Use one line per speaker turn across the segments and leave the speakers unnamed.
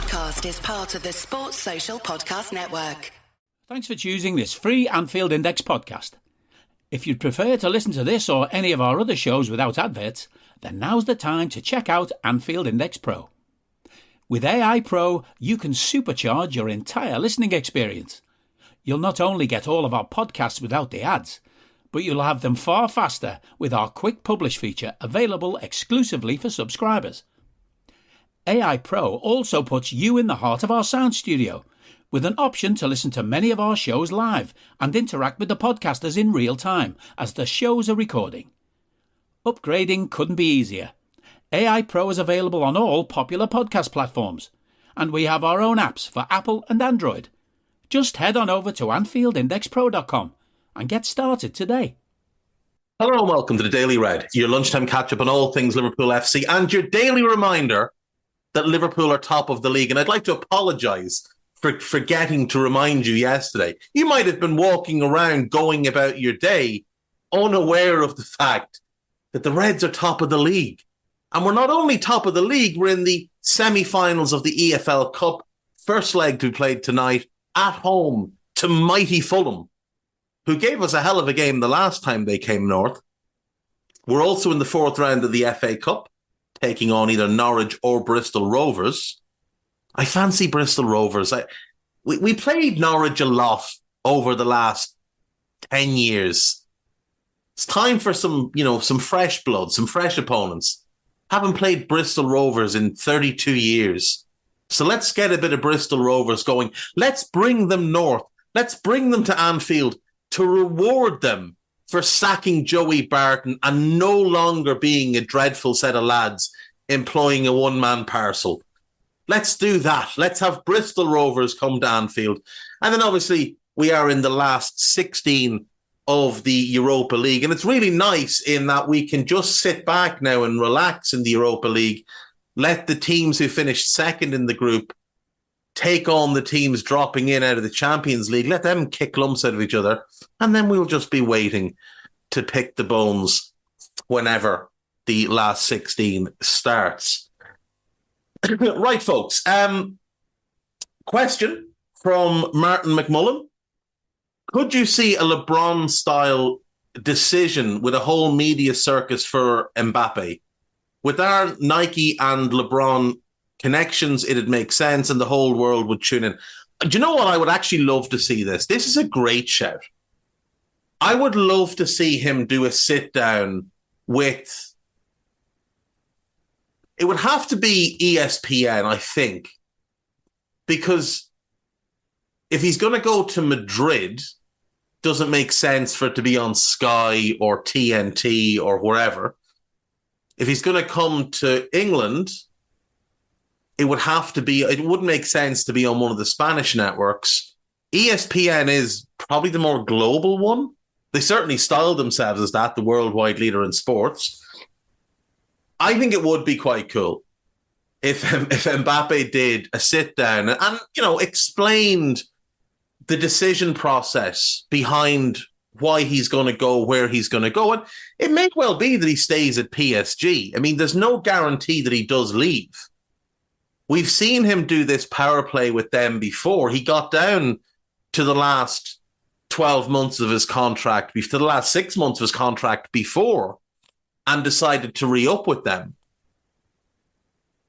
podcast is part of the Sports Social Podcast Network.
Thanks for choosing this free Anfield Index podcast. If you'd prefer to listen to this or any of our other shows without adverts, then now's the time to check out Anfield Index Pro. With AI Pro, you can supercharge your entire listening experience. You'll not only get all of our podcasts without the ads, but you'll have them far faster with our quick publish feature available exclusively for subscribers. AI Pro also puts you in the heart of our sound studio, with an option to listen to many of our shows live and interact with the podcasters in real time as the shows are recording. Upgrading couldn't be easier. AI Pro is available on all popular podcast platforms, and we have our own apps for Apple and Android. Just head on over to AnfieldIndexPro.com and get started today.
Hello and welcome to the Daily Red, your lunchtime catch-up on all things Liverpool FC and your daily reminder that Liverpool are top of the league. And I'd like to apologise for forgetting to remind you yesterday. You might have been walking around going about your day unaware of the fact that the Reds are top of the league. And we're not only top of the league, we're in the semi-finals of the EFL Cup. First leg to be played tonight at home to mighty Fulham, who gave us a hell of a game the last time they came north. We're also in the fourth round of the FA Cup, taking on either Norwich or Bristol Rovers. I fancy Bristol Rovers. We played Norwich a lot over the last 10 years. It's time for some fresh blood, some fresh opponents. Haven't played Bristol Rovers in 32 years. So let's get a bit of Bristol Rovers going. Let's bring them north. Let's bring them to Anfield to reward them for sacking Joey Barton and no longer being a dreadful set of lads employing a one-man parcel. Let's do that. Let's have Bristol Rovers come to Anfield. And then obviously we are in the last 16 of the Europa League. And it's really nice in that we can just sit back now and relax in the Europa League. Let the teams who finished second in the group take on the teams dropping in out of the Champions League. Let them kick lumps out of each other. And then we'll just be waiting to pick the bones whenever the last 16 starts. Right, folks. Question from Martin McMullen. Could you see a LeBron-style decision with a whole media circus for Mbappe? With our Nike and LeBron connections, it'd make sense and the whole world would tune in. Do you know what? I would actually love to see this. This is a great shout. I would love to see him do a sit-down with... It would have to be ESPN, I think, because if he's going to go to Madrid, doesn't make sense for it to be on Sky or TNT or wherever. If he's going to come to England, it wouldn't make sense to be on one of the Spanish networks. ESPN is probably the more global one. They certainly styled themselves as that, the worldwide leader in sports. I think it would be quite cool if Mbappe did a sit down and explained the decision process behind why he's going to go where he's going to go. And it may well be that he stays at PSG. I mean, there's no guarantee that he does leave. We've seen him do this power play with them before. He got down to the last 12 months of his contract, to the last 6 months of his contract before, and decided to re-up with them.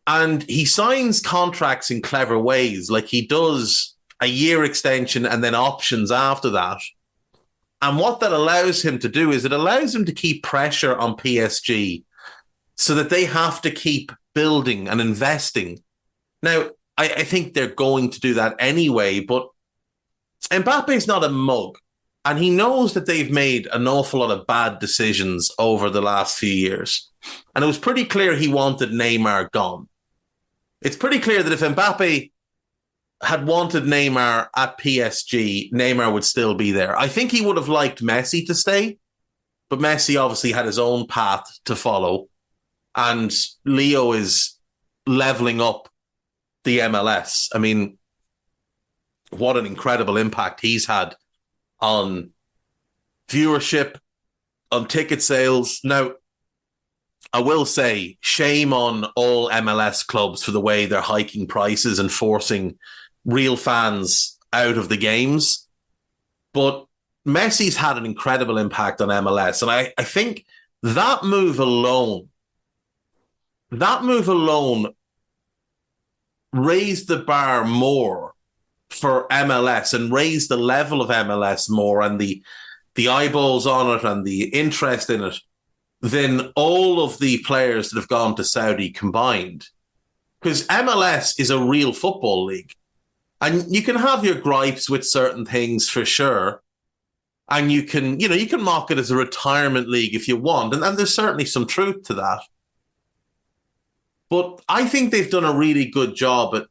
And he signs contracts in clever ways, like he does a year extension and then options after that. And what that allows him to do is it allows him to keep pressure on PSG so that they have to keep building and investing. Now, I think they're going to do that anyway, but Mbappe's not a mug. And he knows that they've made an awful lot of bad decisions over the last few years. And it was pretty clear he wanted Neymar gone. It's pretty clear that if Mbappe had wanted Neymar at PSG, Neymar would still be there. I think he would have liked Messi to stay, but Messi obviously had his own path to follow. And Leo is leveling up the MLS. I mean, what an incredible impact he's had on viewership, on ticket sales. Now, I will say, shame on all MLS clubs for the way they're hiking prices and forcing real fans out of the games. But Messi's had an incredible impact on MLS. And I think that move alone raised the bar more for MLS and raised the level of MLS more and the eyeballs on it and the interest in it than all of the players that have gone to Saudi combined. Because MLS is a real football league. And you can have your gripes with certain things for sure. And you can mock it as a retirement league if you want. And there's certainly some truth to that. But I think they've done a really good job at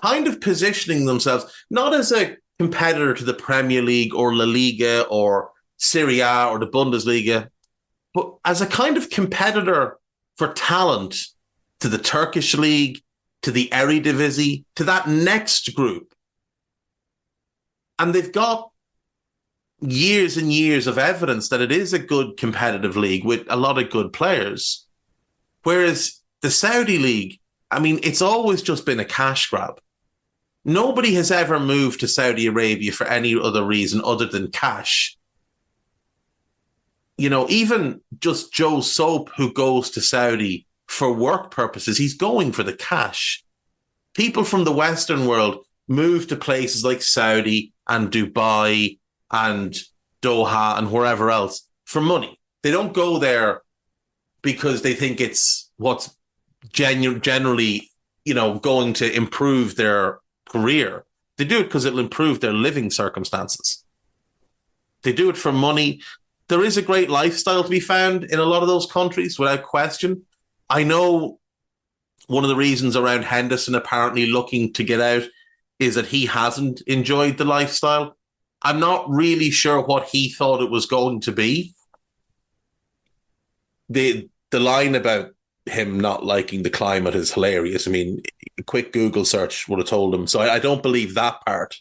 kind of positioning themselves, not as a competitor to the Premier League or La Liga or Serie A or the Bundesliga, but as a kind of competitor for talent to the Turkish league, to the Eredivisie, to that next group. And they've got years and years of evidence that it is a good competitive league with a lot of good players. Whereas the Saudi league, I mean, it's always just been a cash grab. Nobody has ever moved to Saudi Arabia for any other reason other than cash. You know, even just Joe Soap, who goes to Saudi for work purposes, he's going for the cash. People from the Western world move to places like Saudi and Dubai and Doha and wherever else for money. They don't go there because they think it's what's generally, going to improve their career. They do it because it'll improve their living circumstances. They do it for money. There is a great lifestyle to be found in a lot of those countries, without question. I know one of the reasons around Henderson apparently looking to get out is that he hasn't enjoyed the lifestyle. I'm not really sure what he thought it was going to be. The line about him not liking the climate is hilarious. I mean, a quick Google search would have told him. So I don't believe that part.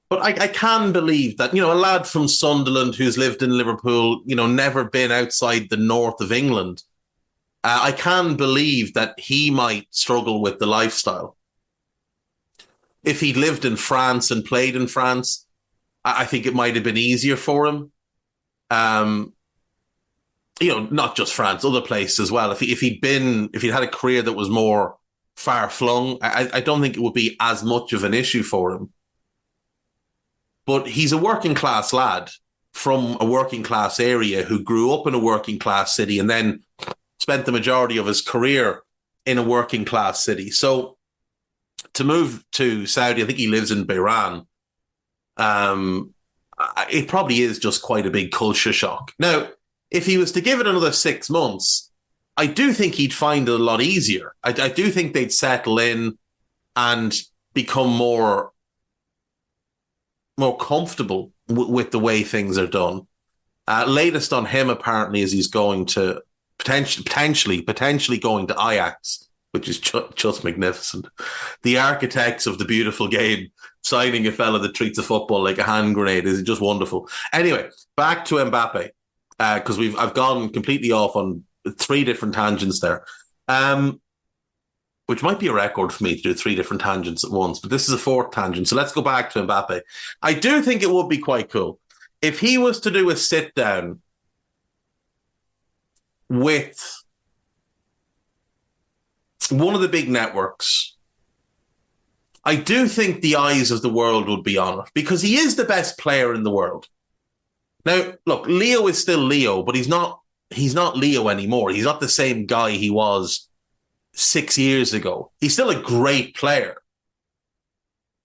But I can believe that, a lad from Sunderland who's lived in Liverpool, never been outside the north of England, I can believe that he might struggle with the lifestyle. If he'd lived in France and played in France, I think it might have been easier for him. Not just France, other places as well. If he'd had a career that was more far-flung, I don't think it would be as much of an issue for him. But he's a working class lad from a working class area who grew up in a working class city and then spent the majority of his career in a working class city. So to move to Saudi, I think he lives in Bahrain. It probably is just quite a big culture shock. Now, if he was to give it another 6 months, I do think he'd find it a lot easier. I do think they'd settle in and become more comfortable with the way things are done. Latest on him, apparently, is he's going to potentially going to Ajax, which is just magnificent. The architects of the beautiful game signing a fella that treats a football like a hand grenade is just wonderful. Anyway, back to Mbappe, because I've gone completely off on 3 different tangents there. Which might be a record for me to do 3 different tangents at once, but this is a 4th tangent. So let's go back to Mbappe. I do think it would be quite cool if he was to do a sit down with one of the big networks. I do think the eyes of the world would be on it because he is the best player in the world. Now, look, Leo is still Leo, but he's not Leo anymore. He's not the same guy he was 6 years ago. He's still a great player.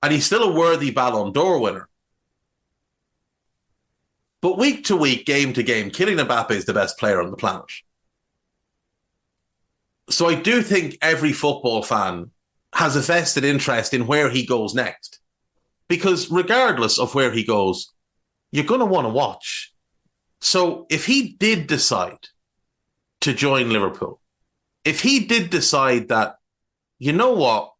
And he's still a worthy Ballon d'Or winner. But week to week, game to game, Kylian Mbappe is the best player on the planet. So I do think every football fan has a vested interest in where he goes next. Because regardless of where he goes, you're going to want to watch. So if he did decide to join Liverpool, if he did decide that, you know what,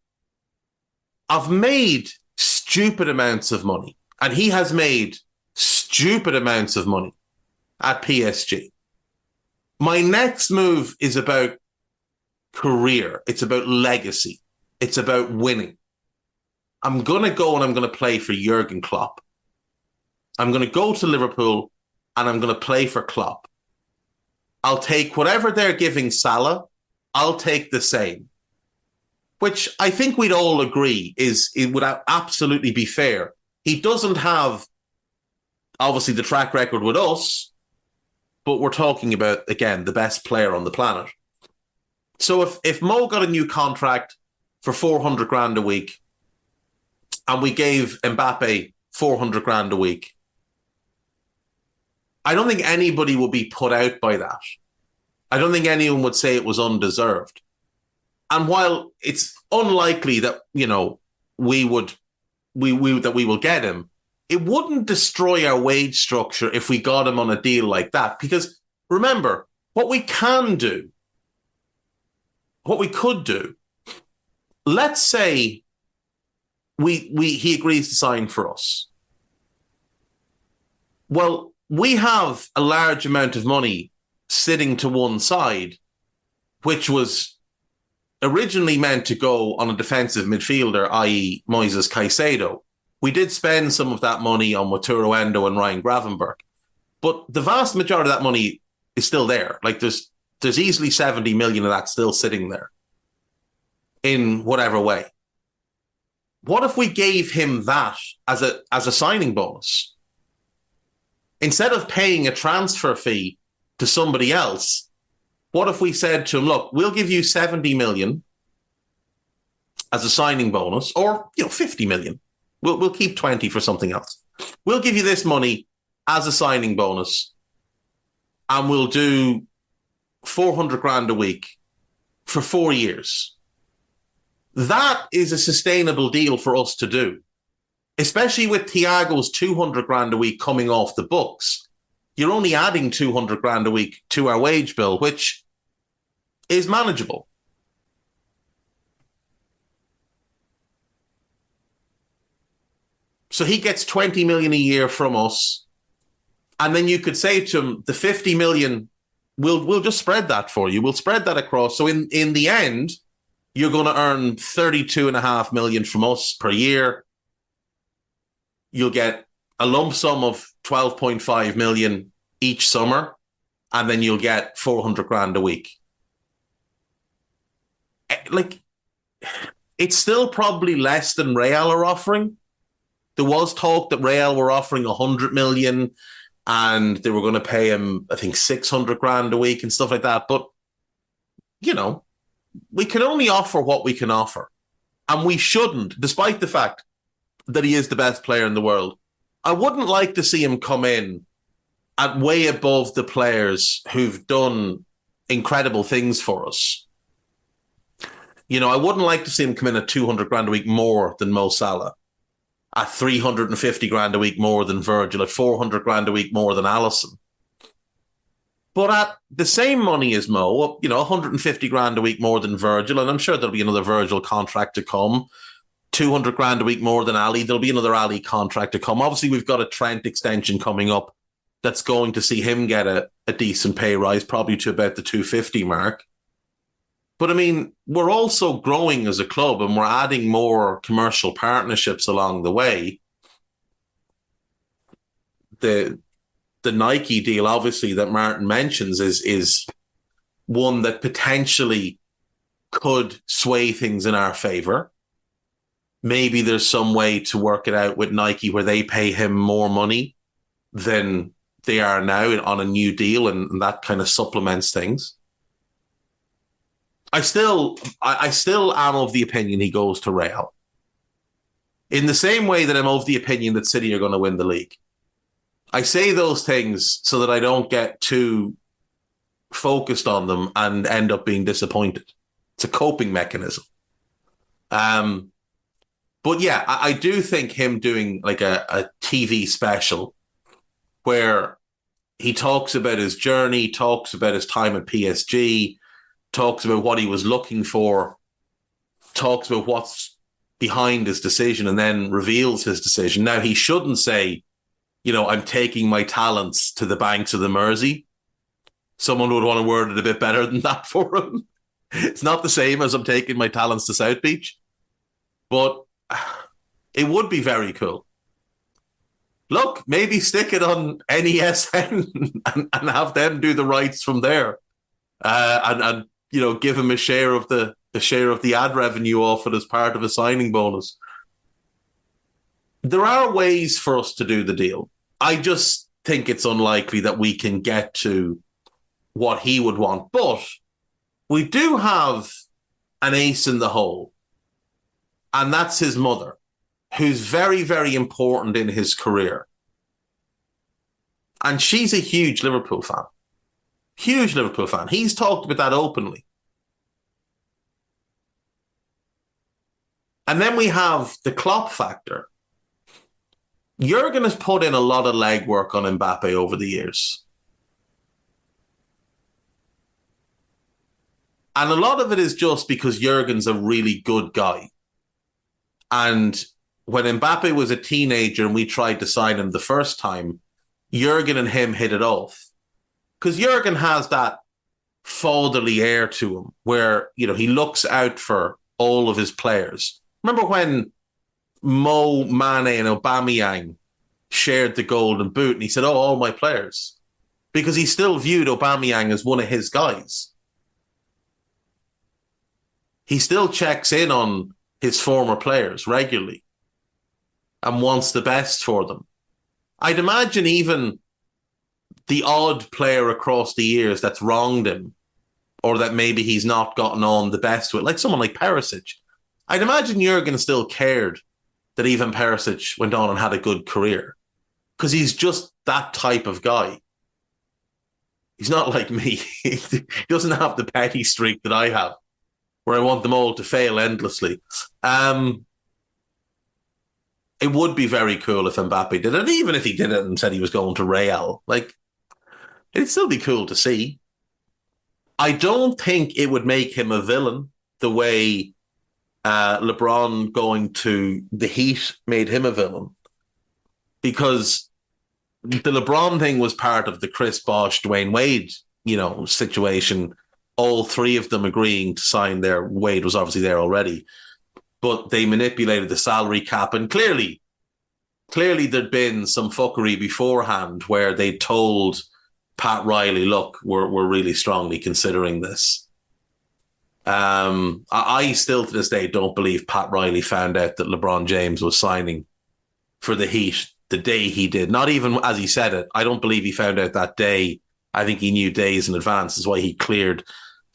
I've made stupid amounts of money, and he has made stupid amounts of money at PSG. My next move is about career. It's about legacy. It's about winning. I'm going to go and I'm going to play for Jurgen Klopp. I'm going to go to Liverpool and I'm going to play for Klopp. I'll take whatever they're giving Salah. I'll take the same, which I think we'd all agree it would absolutely be fair. He doesn't have, obviously, the track record with us, but we're talking about, again, the best player on the planet. So if Mo got a new contract for 400 grand a week and we gave Mbappe 400 grand a week, I don't think anybody would be put out by that. I don't think anyone would say it was undeserved. And while it's unlikely that, we will get him, it wouldn't destroy our wage structure if we got him on a deal like that. Because remember, what we could do, let's say he agrees to sign for us. Well, we have a large amount of money sitting to one side, which was originally meant to go on a defensive midfielder, i.e. Moises Caicedo. We did spend some of that money on Wataru Endo and Ryan Gravenberch, but the vast majority of that money is still there. Like there's easily 70 million of that still sitting there in whatever way. What if we gave him that as a signing bonus? Instead of paying a transfer fee to somebody else, what if we said to him, look, we'll give you 70 million as a signing bonus, or 50 million. We'll keep 20 for something else. We'll give you this money as a signing bonus, and we'll do 400 grand a week for 4 years. That is a sustainable deal for us to do, especially with Thiago's 200 grand a week coming off the books. You're only adding 200 grand a week to our wage bill, which is manageable. So he gets 20 million a year from us. And then you could say to him, the 50 million, we'll just spread that for you. We'll spread that across. So in the end, you're going to earn 32.5 million from us per year. You'll get a lump sum of 12.5 million each summer, and then you'll get 400 grand a week. Like, it's still probably less than Real are offering. There was talk that Real were offering 100 million and they were going to pay him, I think, 600 grand a week and stuff like that. But, we can only offer what we can offer. And we shouldn't, despite the fact that he is the best player in the world. I wouldn't like to see him come in at way above the players who've done incredible things for us. I wouldn't like to see him come in at 200 grand a week more than Mo Salah, at 350 grand a week more than Virgil, at 400 grand a week more than Alisson. But at the same money as Mo, 150 grand a week more than Virgil, and I'm sure there'll be another Virgil contract to come, 200 grand a week more than Ali, there'll be another Ali contract to come. Obviously, we've got a Trent extension coming up that's going to see him get a decent pay rise, probably to about the 250 mark. But I mean, we're also growing as a club and we're adding more commercial partnerships along the way. The Nike deal, obviously, that Martin mentions is one that potentially could sway things in our favour. Maybe there's some way to work it out with Nike where they pay him more money than they are now on a new deal, and that kind of supplements things. I still am of the opinion he goes to Real. In the same way that I'm of the opinion that City are going to win the league. I say those things so that I don't get too focused on them and end up being disappointed. It's a coping mechanism. But yeah, I do think him doing like a TV special where he talks about his journey, talks about his time at PSG, talks about what he was looking for, talks about what's behind his decision, and then reveals his decision. Now, he shouldn't say, I'm taking my talents to the banks of the Mersey. someone would want to word it a bit better than that for him. It's not the same as I'm taking my talents to South Beach, but it would be very cool. Look, maybe stick it on NESN and have them do the rights from there, and give him a share of the ad revenue off it as part of a signing bonus. There are ways for us to do the deal. I just think it's unlikely that we can get to what he would want, but we do have an ace in the hole, and that's his mother, who's very, very important in his career. And she's a huge Liverpool fan. Huge Liverpool fan. He's talked about that openly. And then we have the Klopp factor. Jurgen has put in a lot of legwork on Mbappe over the years. And a lot of it is just because Jurgen's a really good guy. And when Mbappe was a teenager and we tried to sign him the first time, Jurgen and him hit it off. Because Jurgen has that fatherly air to him where, he looks out for all of his players. Remember when Mo, Mane and Aubameyang shared the golden boot and he said, all my players. Because he still viewed Aubameyang as one of his guys. He still checks in on his former players regularly and wants the best for them. I'd imagine even the odd player across the years that's wronged him or that maybe he's not gotten on the best with, like someone like Perisic. I'd imagine Jurgen still cared that even Perisic went on and had a good career because he's just that type of guy. He's not like me. He doesn't have the petty streak that I have, where I want them all to fail endlessly. It would be very cool if Mbappe did it. And even if he did it and said he was going to Real, it'd still be cool to see. I don't think it would make him a villain the way LeBron going to the Heat made him a villain. Because the LeBron thing was part of the Chris Bosh, Dwayne Wade, situation. All three of them agreeing to sign there. Wade was obviously there already. But they manipulated the salary cap. And clearly there'd been some fuckery beforehand where they told Pat Riley, look, we're really strongly considering this. I still to this day don't believe Pat Riley found out that LeBron James was signing for the Heat the day he did. Not even as he said it. I don't believe he found out that day. I think he knew days in advance. That's why he cleared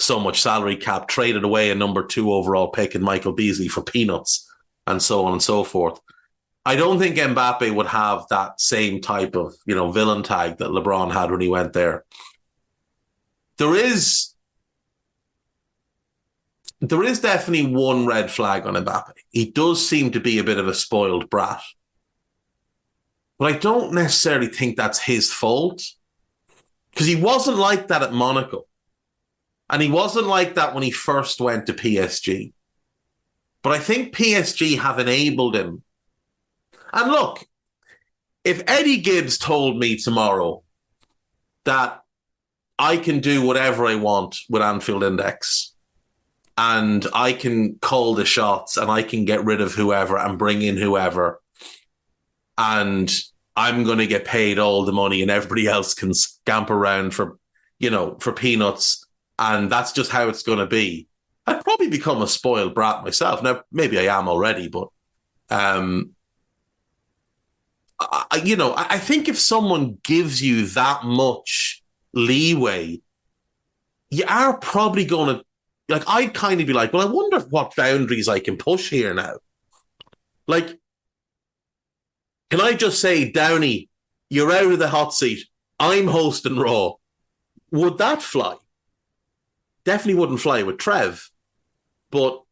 so much salary cap, traded away a number 2 overall pick in Michael Beasley for peanuts, and so on and so forth. I don't think Mbappe would have that same type of, villain tag that LeBron had when he went there. There is definitely one red flag on Mbappe. He does seem to be a bit of a spoiled brat. But I don't necessarily think that's his fault, because he wasn't like that at Monaco. And he wasn't like that when he first went to PSG. But I think PSG have enabled him. And look, if Eddie Gibbs told me tomorrow that I can do whatever I want with Anfield Index and I can call the shots and I can get rid of whoever and bring in whoever and I'm going to get paid all the money and everybody else can scamper around for peanuts, and that's just how it's going to be, I'd probably become a spoiled brat myself. Now, maybe I am already, but I think if someone gives you that much leeway, you are probably going to, I'd kind of be like, well, I wonder what boundaries I can push here now. Can I just say, Downey, you're out of the hot seat. I'm hosting Raw. Would that fly? Definitely wouldn't fly with Trev. But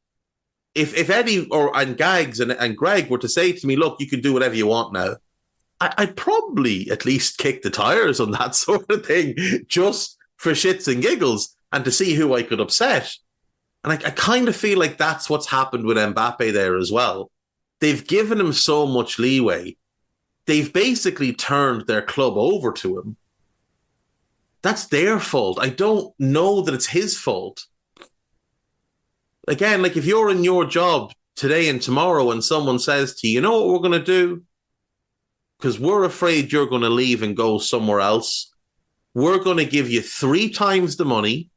if Eddie and Gags and Greg were to say to me, look, you can do whatever you want now, I'd probably at least kick the tires on that sort of thing, just for shits and giggles and to see who I could upset. And I kind of feel like that's what's happened with Mbappe there as well. They've given him so much leeway. They've basically turned their club over to him that's their fault. I don't know that it's his fault. Again, like if you're in your job today and tomorrow and someone says to you, you know what we're going to do? Because we're afraid you're going to leave and go somewhere else. We're going to give you 3 times the money.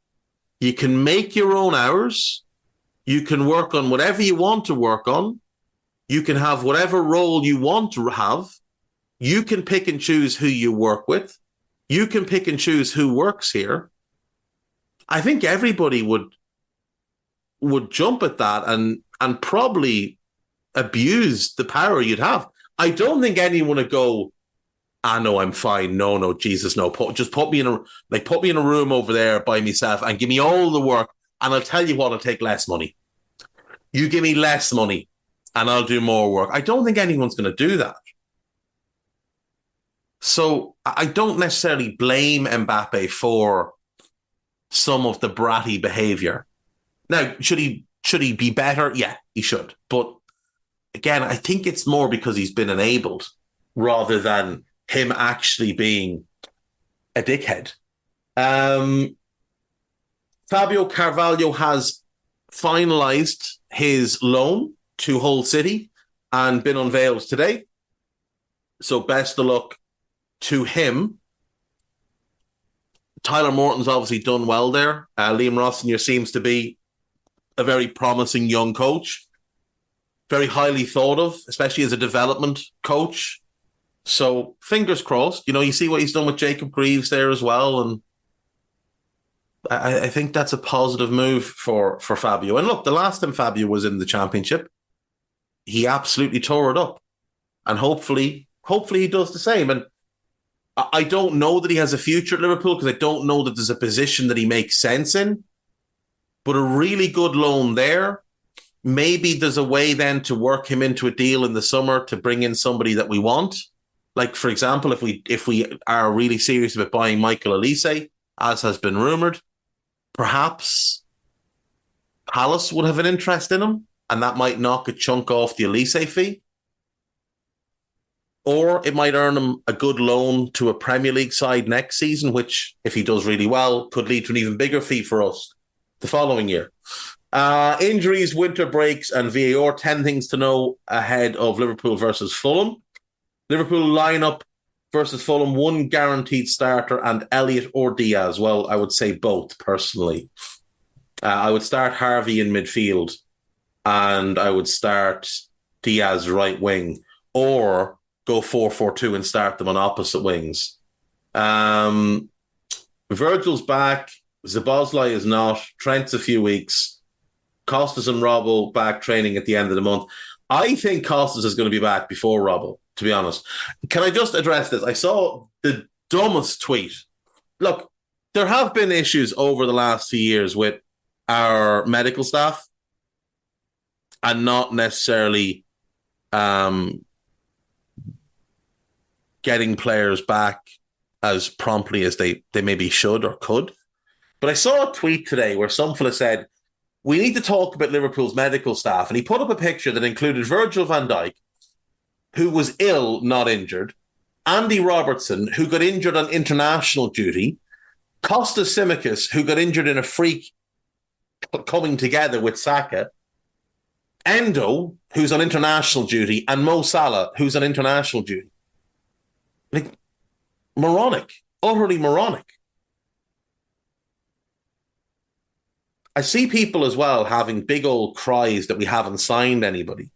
You can make your own hours. You can work on whatever you want to work on. You can have whatever role you want to have. You can pick and choose who you work with. You can pick and choose who works here. I think everybody would jump at that and probably abuse the power you'd have. I don't think anyone would go, no, I'm fine. No, Jesus, no. Just put me in a room over there by myself and give me all the work, and I'll tell you what, I'll take less money. You give me less money and I'll do more work. I don't think anyone's going to do that. So I don't necessarily blame Mbappe for some of the bratty behavior. Now, should he be better? Yeah, he should. But again, I think it's more because he's been enabled rather than him actually being a dickhead. Fabio Carvalho has finalised his loan to Hull City and been unveiled today. So best of luck to him. Tyler Morton's obviously done well there. Liam Rossinier seems to be a very promising young coach. Very highly thought of, especially as a development coach. So fingers crossed. You know, you see what he's done with Jacob Greaves there as well. And I think that's a positive move for Fabio. And look, the last time Fabio was in the Championship, he absolutely tore it up. And hopefully he does the same. And I don't know that he has a future at Liverpool because I don't know that there's a position that he makes sense in. But a really good loan there. Maybe there's a way then to work him into a deal in the summer to bring in somebody that we want. Like, for example, if we are really serious about buying Michael Olise, as has been rumoured, perhaps Palace would have an interest in him, and that might knock a chunk off the Olise fee. Or it might earn him a good loan to a Premier League side next season, which, if he does really well, could lead to an even bigger fee for us the following year. Injuries, winter breaks, and VAR. 10 things to know ahead of Liverpool versus Fulham. Liverpool lineup versus Fulham, 1 guaranteed starter, and Elliott or Diaz. Well, I would say both, personally. I would start Harvey in midfield, and I would start Diaz right wing, or go 4-4-2 and start them on opposite wings. Virgil's back. Szoboszlai is not. Trent's a few weeks. Costas and Robbo back training at the end of the month. I think Costas is going to be back before Robbo, to be honest. Can I just address this? I saw the dumbest tweet. Look, there have been issues over the last few years with our medical staff and not necessarily getting players back as promptly as they maybe should or could. But I saw a tweet today where some fella said, we need to talk about Liverpool's medical staff. And he put up a picture that included Virgil van Dijk, who was ill, not injured, Andy Robertson, who got injured on international duty, Kostas Tsimikas, who got injured in a freak coming together with Saka, Endo, who's on international duty, and Mo Salah, who's on international duty. Like, moronic, utterly moronic. I see people as well having big old cries that we haven't signed anybody.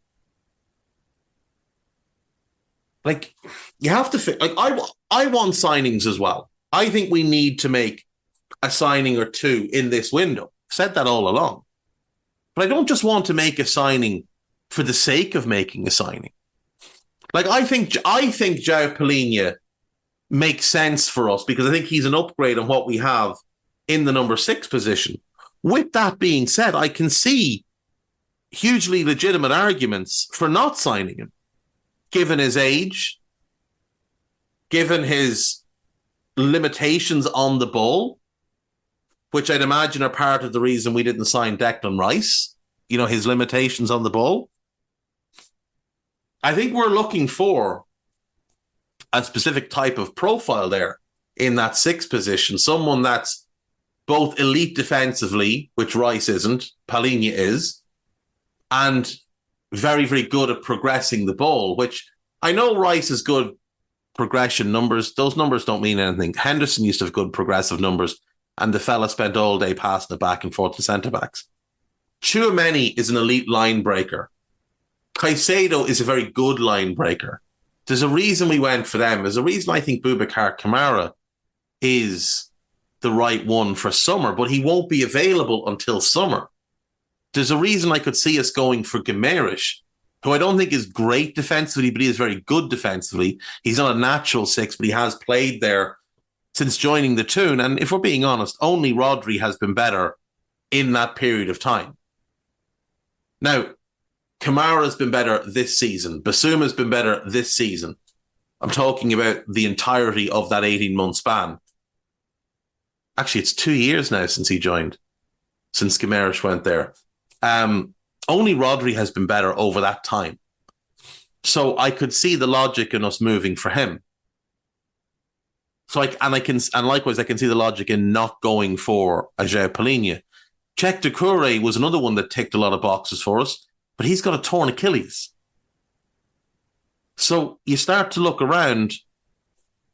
Like, you have to like, I want signings as well. I think we need to make a signing or two in this window. I've said that all along. But I don't just want to make a signing for the sake of making a signing. Like, I think João Palhinha makes sense for us because I think he's an upgrade on what we have in the number 6 position. With that being said, I can see hugely legitimate arguments for not signing him, given his age, given his limitations on the ball, which I'd imagine are part of the reason we didn't sign Declan Rice, you know, his limitations on the ball. I think we're looking for a specific type of profile there in that 6 position, someone that's both elite defensively, which Rice isn't, Palhinha is, and very, very good at progressing the ball, which I know Rice is good progression numbers. Those numbers don't mean anything. Henderson used to have good progressive numbers, and the fella spent all day passing it back and forth to centre-backs. Tchouaméni is an elite line breaker. Caicedo is a very good line breaker. There's a reason we went for them. There's a reason I think Boubacar Kamara is the right one for summer, but he won't be available until summer. There's a reason I could see us going for Guimaraes, who I don't think is great defensively, but he is very good defensively. He's not a natural 6, but he has played there since joining the Toon. And if we're being honest, only Rodri has been better in that period of time. Now, Kamara's been better this season. Basuma's been better this season. I'm talking about the entirety of that 18-month span. Actually, it's 2 years now since he joined, since Guimaraes went there. Only Rodri has been better over that time. So I could see the logic in us moving for him. And likewise, I can see the logic in not going for João Palhinha. Czech Doucouré was another one that ticked a lot of boxes for us, but he's got a torn Achilles. So you start to look around,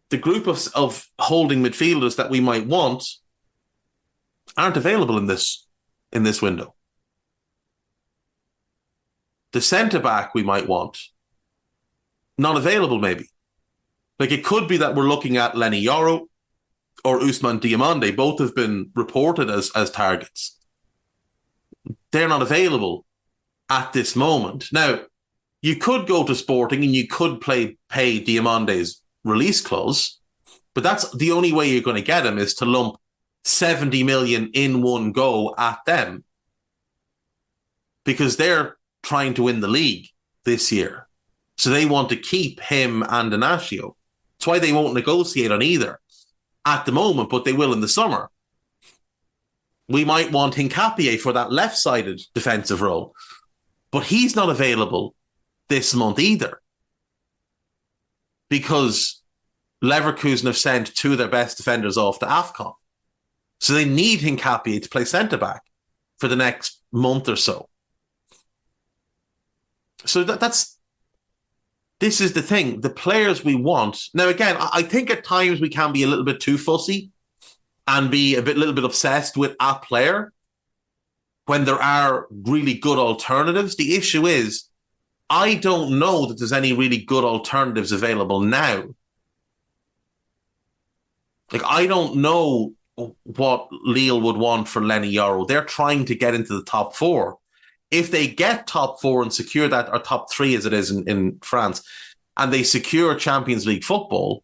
the group of holding midfielders that we might want aren't available in this window. The centre-back we might want, not available maybe. Like it could be that we're looking at Lenny Yoro or Ousmane Diomande. Both have been reported as targets. They're not available at this moment. Now, you could go to Sporting and you could pay Diamande's release clause, but that's the only way you're going to get him is to lump 70 million in one go at them, because they're trying to win the league this year. So they want to keep him and Inacio. That's why they won't negotiate on either at the moment, but they will in the summer. We might want Hincapié for that left-sided defensive role, but he's not available this month either, because Leverkusen have sent 2 of their best defenders off to AFCON. So they need Hincapié to play centre-back for the next month or so. So this is the thing. The players we want. Now, again, I think at times we can be a little bit too fussy and be a little bit obsessed with a player when there are really good alternatives. The issue is, I don't know that there's any really good alternatives available now. Like, I don't know what Lille would want for Lenny Yoro. They're trying to get into the top 4. If they get top 4 and secure that, or top 3 as it is in France, and they secure Champions League football,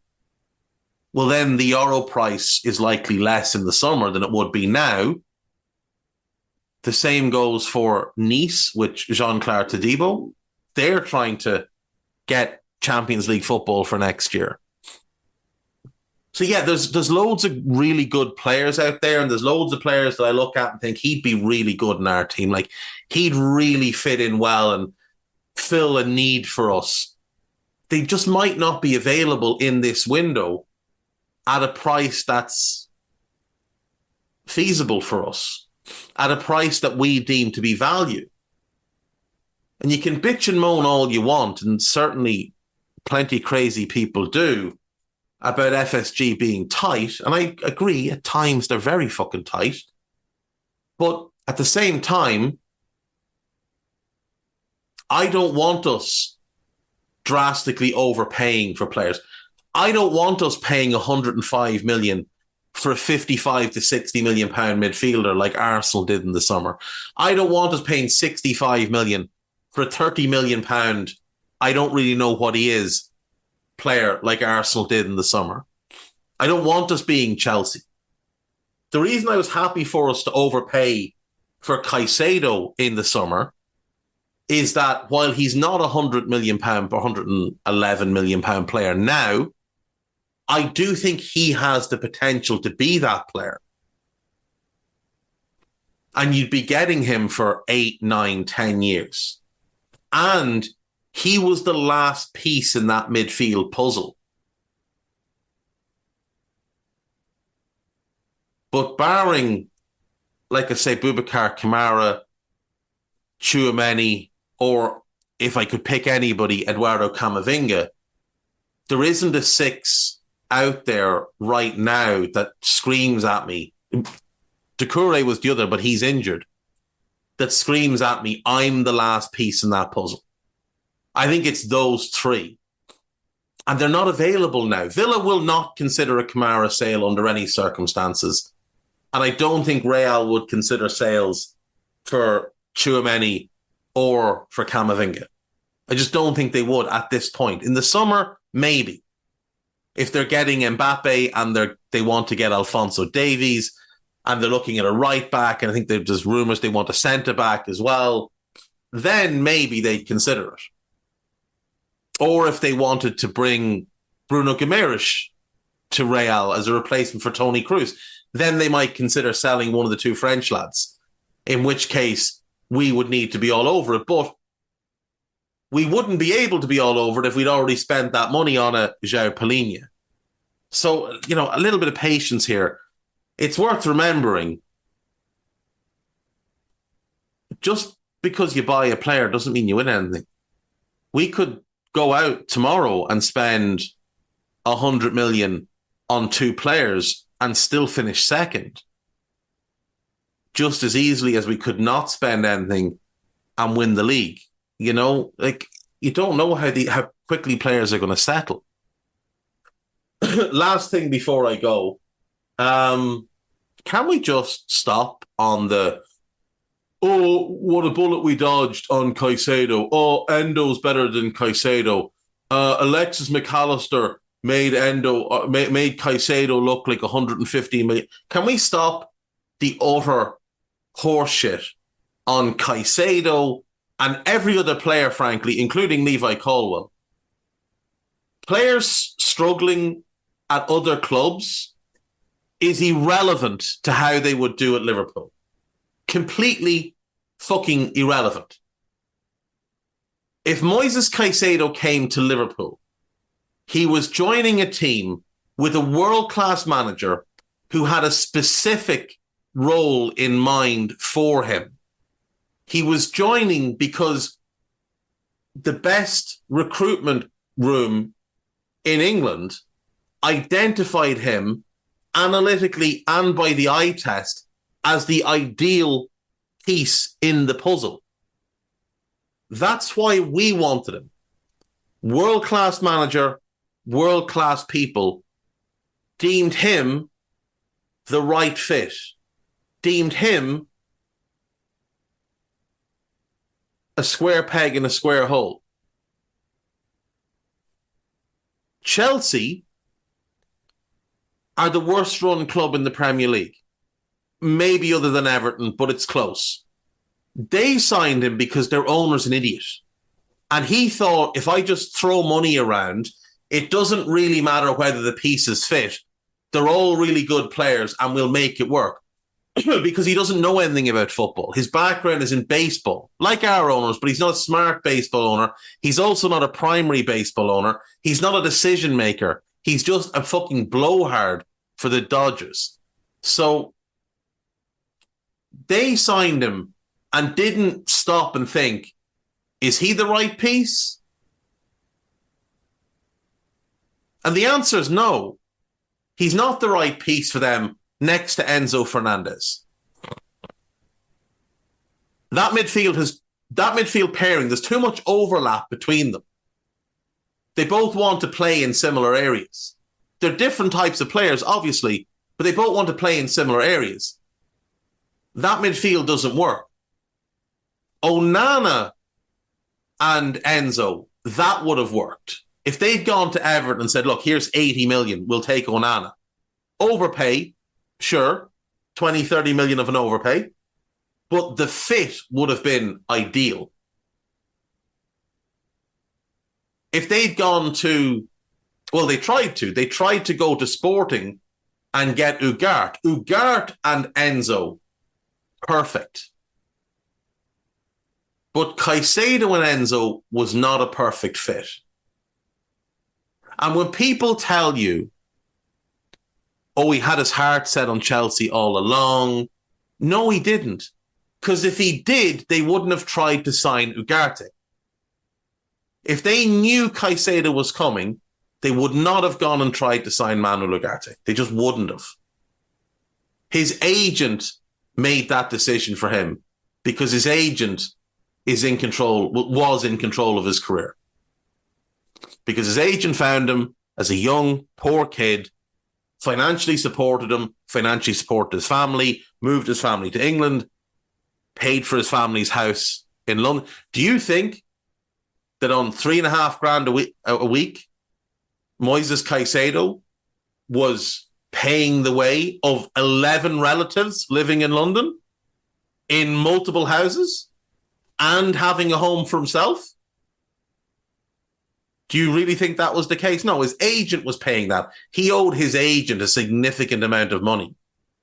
well, then the Euro price is likely less in the summer than it would be now. The same goes for Nice, which Jean-Claude Todibo. They're trying to get Champions League football for next year. So yeah, there's loads of really good players out there, and there's loads of players that I look at and think he'd be really good in our team. Like, he'd really fit in well and fill a need for us. They just might not be available in this window at a price that's feasible for us, at a price that we deem to be value. And you can bitch and moan all you want, and certainly plenty crazy people do, about FSG being tight, and I agree, at times they're very fucking tight. But at the same time, I don't want us drastically overpaying for players. I don't want us paying 105 million for a 55 to 60 million pound midfielder like Arsenal did in the summer. I don't want us paying 65 million for a 30 million pound, I don't really know what he is, player like Arsenal did in the summer. I don't want us being Chelsea. The reason I was happy for us to overpay for Caicedo in the summer is that while he's not a £100 million or £111 million player now, I do think he has the potential to be that player. And you'd be getting him for 8, 9, 10 years. And he was the last piece in that midfield puzzle. But barring, like I say, Boubacar Kamara, Tchouaméni, or if I could pick anybody, Eduardo Camavinga, there isn't a six out there right now that screams at me. Doucouré was the other, but he's injured. That screams at me, I'm the last piece in that puzzle. I think it's those three. And they're not available now. Villa will not consider a Kamara sale under any circumstances. And I don't think Real would consider sales for Tchouaméni or for Camavinga. I just don't think they would at this point. In the summer, maybe. If they're getting Mbappe and they want to get Alphonso Davies and they're looking at a right back, and I think there's rumours they want a centre back as well, then maybe they'd consider it. Or if they wanted to bring Bruno Guimaraes to Real as a replacement for Toni Kroos, then they might consider selling one of the two French lads, in which case we would need to be all over it. But we wouldn't be able to be all over it if we'd already spent that money on a João Palhinha. So, a little bit of patience here. It's worth remembering, just because you buy a player doesn't mean you win anything. We could go out tomorrow and spend 100 million on two players and still finish second, just as easily as we could not spend anything and win the league. You don't know how quickly players are going to settle. Last thing before I go, can we just stop on the, oh, what a bullet we dodged on Caicedo. Oh, Endo's better than Caicedo. Alexis McAllister made Caicedo look like 150 million. Can we stop the utter horseshit on Caicedo and every other player, frankly, including Levi Colwill? Players struggling at other clubs is irrelevant to how they would do at Liverpool. Completely fucking irrelevant. If Moises Caicedo came to Liverpool, he was joining a team with a world-class manager who had a specific role in mind for him. He was joining because the best recruitment room in England identified him analytically and by the eye test as the ideal piece in the puzzle. That's why we wanted him. World-class manager, world-class people deemed him the right fit, deemed him a square peg in a square hole. Chelsea are the worst run club in the Premier League. Maybe other than Everton, but it's close. They signed him because their owner's an idiot. And he thought, if I just throw money around, it doesn't really matter whether the pieces fit. They're all really good players and we'll make it work. Because he doesn't know anything about football. His background is in baseball, like our owners, but he's not a smart baseball owner. He's also not a primary baseball owner. He's not a decision maker. He's just a fucking blowhard for the Dodgers. So they signed him and didn't stop and think, is he the right piece? And the answer is no. He's not the right piece for them next to Enzo Fernandez. That midfield pairing, there's too much overlap between them. They both want to play in similar areas. They're different types of players, obviously, but they both want to play in similar areas. That midfield doesn't work. Onana and Enzo, that would have worked. If they'd gone to Everton and said, look, here's 80 million, we'll take Onana. Overpay, sure, 20, 30 million of an overpay, but the fit would have been ideal. If they'd gone to, well, they tried to go to Sporting and get Ugarte. Ugarte and Enzo, perfect. But Caicedo and Enzo was not a perfect fit. And when people tell you oh, he had his heart set on Chelsea all along. No, he didn't. Because if he did, they wouldn't have tried to sign Ugarte. If they knew Caicedo was coming, they would not have gone and tried to sign Manuel Ugarte. They just wouldn't have. His agent made that decision for him because his agent was in control of his career. Because his agent found him as a young, poor kid, financially supported him, financially supported his family, moved his family to England, paid for his family's house in London. Do you think that on $3,500 a week, Moises Caicedo was paying the way of 11 relatives living in London in multiple houses and having a home for himself? Do you really think that was the case? No, his agent was paying that. He owed his agent a significant amount of money,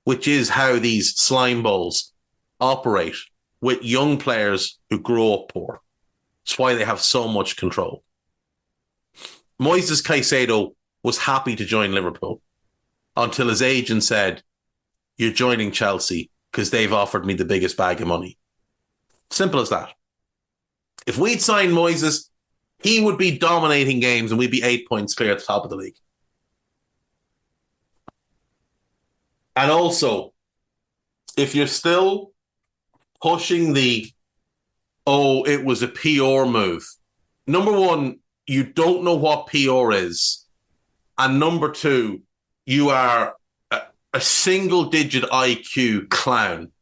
which is how these slime balls operate with young players who grow up poor. It's why they have so much control. Moises Caicedo was happy to join Liverpool until his agent said, you're joining Chelsea because they've offered me the biggest bag of money. Simple as that. If we'd signed Moises, he would be dominating games and we'd be 8 points clear at the top of the league. And also, if you're still pushing it was a PR move. Number one, you don't know what PR is. And number two, you are a single-digit IQ clown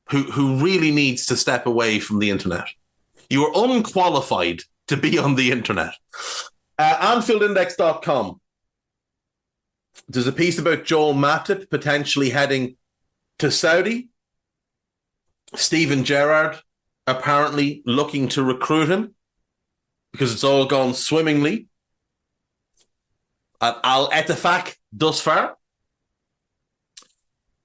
who really needs to step away from the internet. You are unqualified to be on the internet. AnfieldIndex.com. There's a piece about Joel Matip potentially heading to Saudi. Steven Gerrard apparently looking to recruit him because it's all gone swimmingly at Al Ettifaq thus far.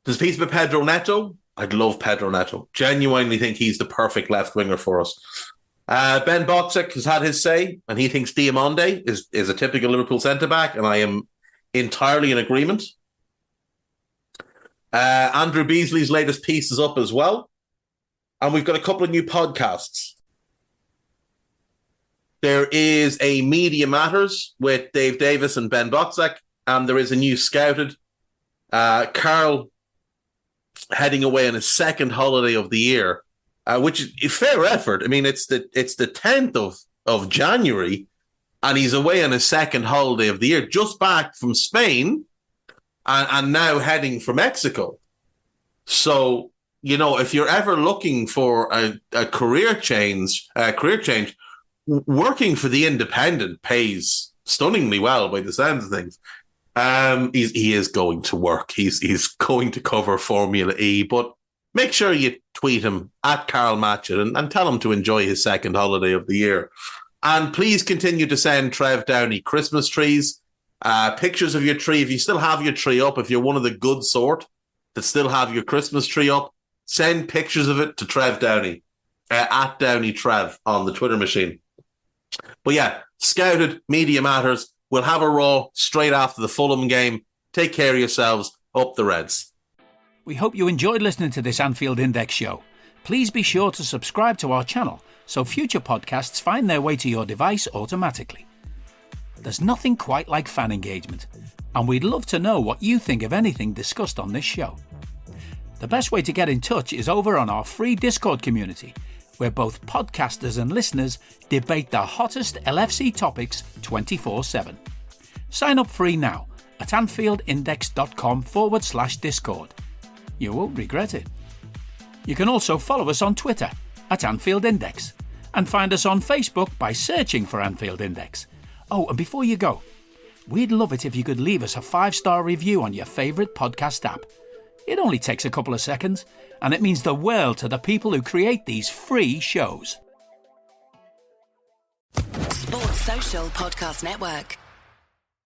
There's a piece about Pedro Neto. I'd love Pedro Neto. Genuinely think he's the perfect left winger for us. Ben Boxic has had his say, and he thinks Diamonde is a typical Liverpool centre-back, and I am entirely in agreement. Andrew Beasley's latest piece is up as well. And we've got a couple of new podcasts. There is a Media Matters with Dave Davis and Ben Boxic, and there is a new Scouted. Carl heading away on his second holiday of the year, which is a fair effort. I mean, it's the 10th of January, and he's away on his second holiday of the year, just back from Spain, and now heading for Mexico. So, if you're ever looking for a career change, working for the Independent pays stunningly well by the sounds of things. He is going to work. He's going to cover Formula E, but make sure you tweet him at Carl Matchett and tell him to enjoy his second holiday of the year. And please continue to send Trev Downey Christmas trees, pictures of your tree. If you still have your tree up, if you're one of the good sort that still have your Christmas tree up, send pictures of it to Trev Downey, at Downey Trev on the Twitter machine. But yeah, Scouted, Media Matters. We'll have a Raw straight after the Fulham game. Take care of yourselves. Up the Reds.
We hope you enjoyed listening to this Anfield Index show. Please be sure to subscribe to our channel so future podcasts find their way to your device automatically. There's nothing quite like fan engagement, and we'd love to know what you think of anything discussed on this show. The best way to get in touch is over on our free Discord community, where both podcasters and listeners debate the hottest LFC topics 24/7. Sign up free now at AnfieldIndex.com/Discord. You won't regret it. You can also follow us on Twitter at Anfield Index and find us on Facebook by searching for Anfield Index. Oh, and before you go, we'd love it if you could leave us a 5-star review on your favourite podcast app. It only takes a couple of seconds, and it means the world to the people who create these free shows.
Sports Social Podcast Network.